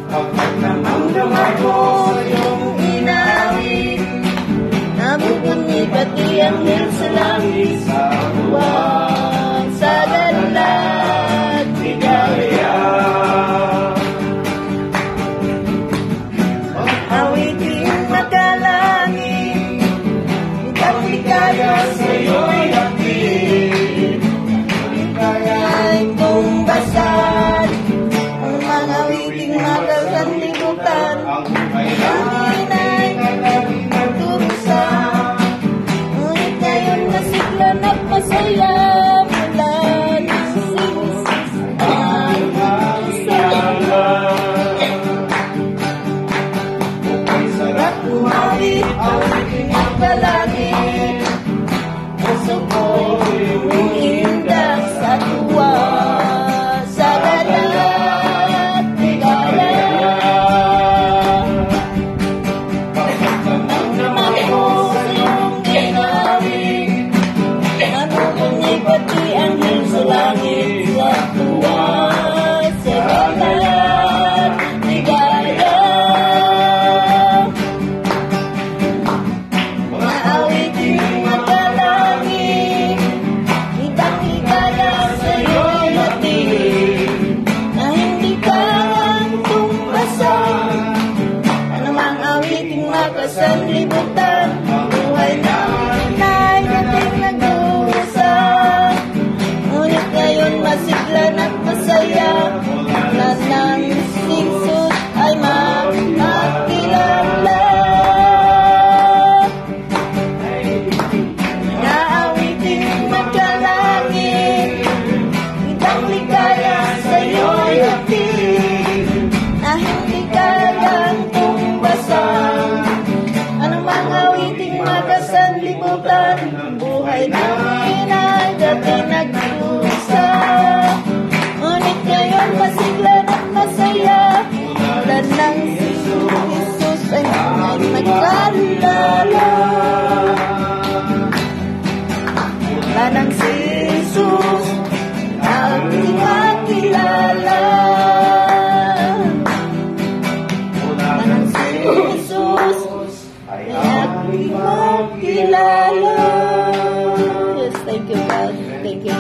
Pagdamdam ko sa iyong inawit, nabubunyi pati ang hil sa langit, sa buwan, sa dalat, ligaya. Awitin makalangit, itang ligaya sa iyo'y hatid, ligaya'y tumbasad, ang mga awiting makasanlibutan, ang hangin ay nagturusan, ngunit ngayon nasiglan at masaya, mula nasisis ang sarap umawit, awiting magbalangit, puso ko'y umiindak sa tuwa, sa dalat, ligaya. Pagdamdam ako sa iyong ginawit, nabubunyi pati ang hil sa langit, sa tuwa, sa dalat, ligaya. Mga awiting makalangit, ibang ligaya sa iyo'y hatid, na hindi kayang tumbasan, anumang awiting makasanlibutan, buhay namin ay dating nag-uusap, ngunit ngayon masiglan at masaya, mula ng singsut ay makakilala. Naawiting magkalangit, ibang ligaya sa iyo'y hatid, na hindi kayang tumbasan, anumang awiting makasanlibutan, buhay namin ay dati nagdusa, ngunit ngayon masiglan at masaya, mula ng Jesus ay nagkalala. Mula ng si Jesus ating makilala, mula ng si Jesus ay ating makilala. Yes, thank you God, thank you